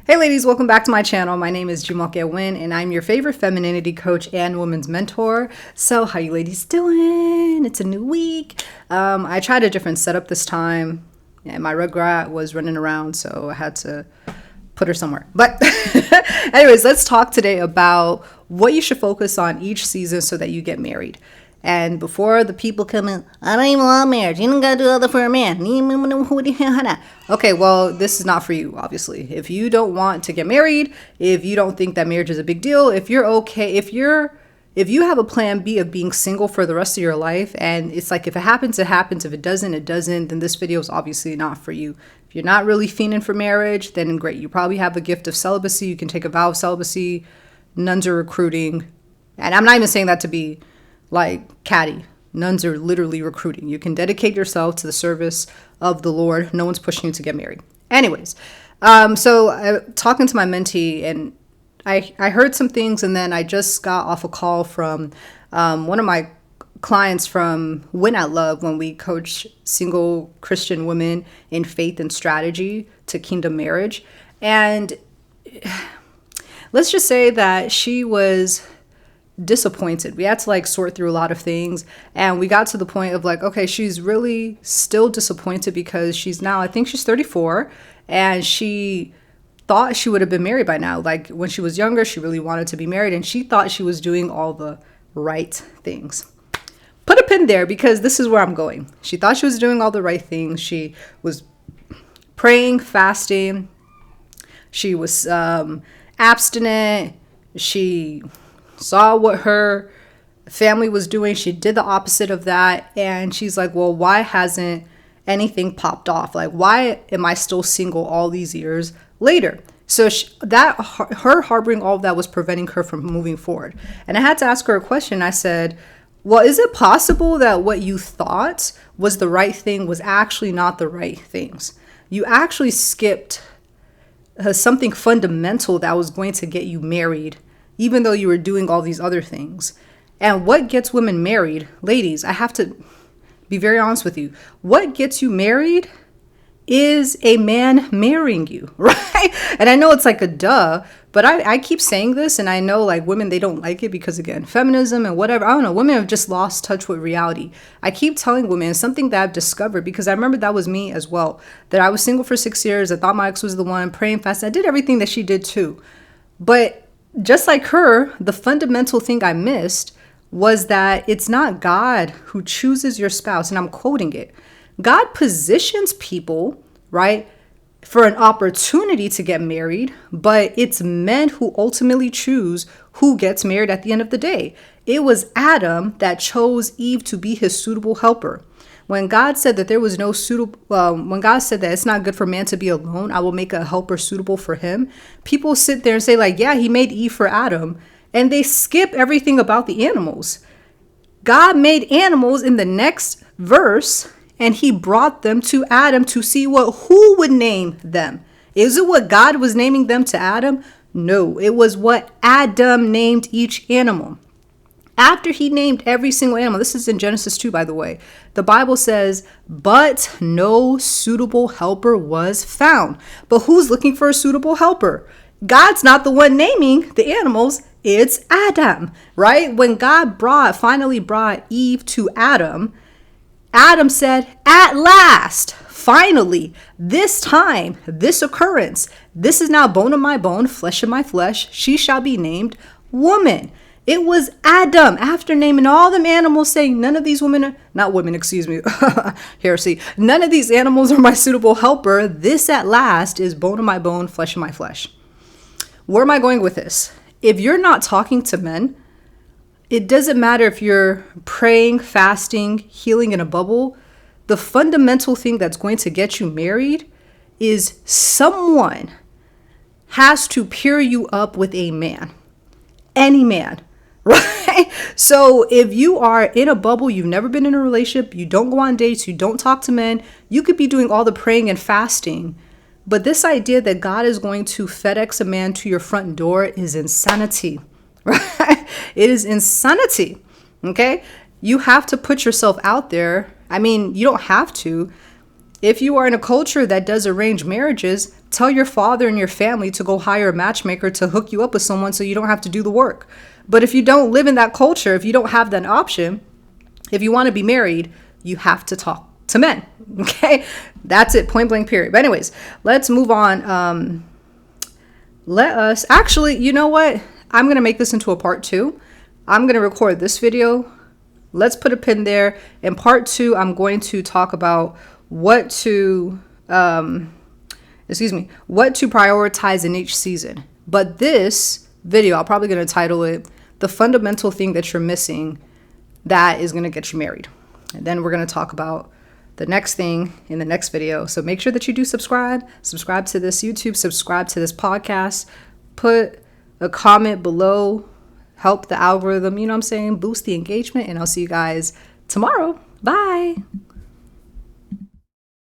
Hey ladies, welcome back to my channel. My name is Jumoke Win and I'm your favorite femininity coach and women's mentor. So how you ladies doing? It's a new week. I tried a different setup this time and my rugrat was running around, so I had to put her somewhere. But anyways, let's talk today about what you should focus on each season so that you get married. And before the people come in, I don't even want marriage. You don't gotta do all that for a man. Okay, well, this is not for you, obviously. If you don't want to get married, if you don't think that marriage is a big deal, if you're okay, if you have a plan B of being single for the rest of your life, and it's like if it happens, it happens. If it doesn't, it doesn't. Then this video is obviously not for you. If you're not really fiending for marriage, then great. You probably have a gift of celibacy. You can take a vow of celibacy. Nuns are recruiting, and I'm not even saying that to be like catty. Nuns are literally recruiting. You can dedicate yourself to the service of the Lord. No one's pushing you to get married. Anyways, so talking to my mentee, and I heard some things, and then I just got off a call from one of my clients from Win at Love, when we coach single Christian women in faith and strategy to kingdom marriage. And let's just say that she was disappointed. We had to sort through a lot of things, and we got to the point of okay, she's really still disappointed because she's now, I think she's 34, and she thought she would have been married by now. Like when she was younger, she really wanted to be married and she thought she was doing all the right things. Put a pin there because this is where I'm going. She thought she was doing all the right things. She was praying, fasting. She was abstinent. She saw what her family was doing. She did the opposite of that. And she's like, well, why hasn't anything popped off? Like, why am I still single all these years later? So her harboring all of that was preventing her from moving forward. And I had to ask her a question. I said, well, is it possible that what you thought was the right thing was actually not the right things? You actually skipped something fundamental that was going to get you married, even though you were doing all these other things. And what gets women married, ladies, I have to be very honest with you. What gets you married is a man marrying you, right? And I know it's like a duh, but I keep saying this, and I know women, they don't like it because, again, feminism and whatever. I don't know. Women have just lost touch with reality. I keep telling women, it's something that I've discovered, because I remember that was me as well, that I was single for 6 years. I thought my ex was the one, praying fast. I did everything that she did too. But just like her, the fundamental thing I missed was that it's not God who chooses your spouse. And I'm quoting it. God positions people, right, for an opportunity to get married, but it's men who ultimately choose who gets married at the end of the day. It was Adam that chose Eve to be his suitable helper. When God said that there was no suitable, when God said that it's not good for man to be alone, I will make a helper suitable for him. People sit there and say yeah, he made Eve for Adam, and they skip everything about the animals. God made animals in the next verse, and he brought them to Adam to see who would name them. Is it what God was naming them to Adam? No, it was what Adam named each animal. After he named every single animal, this is in Genesis 2, by the way, the Bible says, but no suitable helper was found. But who's looking for a suitable helper? God's not the one naming the animals. It's Adam, right? When God finally brought Eve to Adam, Adam said, at last, finally, this time, this occurrence, this is now bone of my bone, flesh of my flesh. She shall be named woman. It was Adam, after naming all them animals, saying none of these women are, not women, excuse me, heresy. None of these animals are my suitable helper. This at last is bone of my bone, flesh of my flesh. Where am I going with this? If you're not talking to men, it doesn't matter if you're praying, fasting, healing in a bubble. The fundamental thing that's going to get you married is someone has to pair you up with a man. Any man. Right? So if you are in a bubble, you've never been in a relationship, you don't go on dates, you don't talk to men, you could be doing all the praying and fasting. But this idea that God is going to FedEx a man to your front door is insanity. Right? It is insanity. Okay? You have to put yourself out there. I mean, you don't have to. If you are in a culture that does arranged marriages, Tell your father and your family to go hire a matchmaker to hook you up with someone so you don't have to do the work. But if you don't live in that culture, if you don't have that option, if you want to be married, you have to talk to men. Okay? That's it. Point blank period. But anyways, let's move on. Actually, you know what? I'm going to make this into a part 2. I'm going to record this video. Let's put a pin there. In part 2, I'm going to talk about what to prioritize in each season. But this video, I'm probably going to title it The Fundamental Thing That You're Missing That Is Going to Get You Married. And then we're going to talk about the next thing in the next video. So make sure that you do subscribe to this YouTube, subscribe to this podcast, put a comment below, help the algorithm, boost the engagement, and I'll see you guys tomorrow. Bye.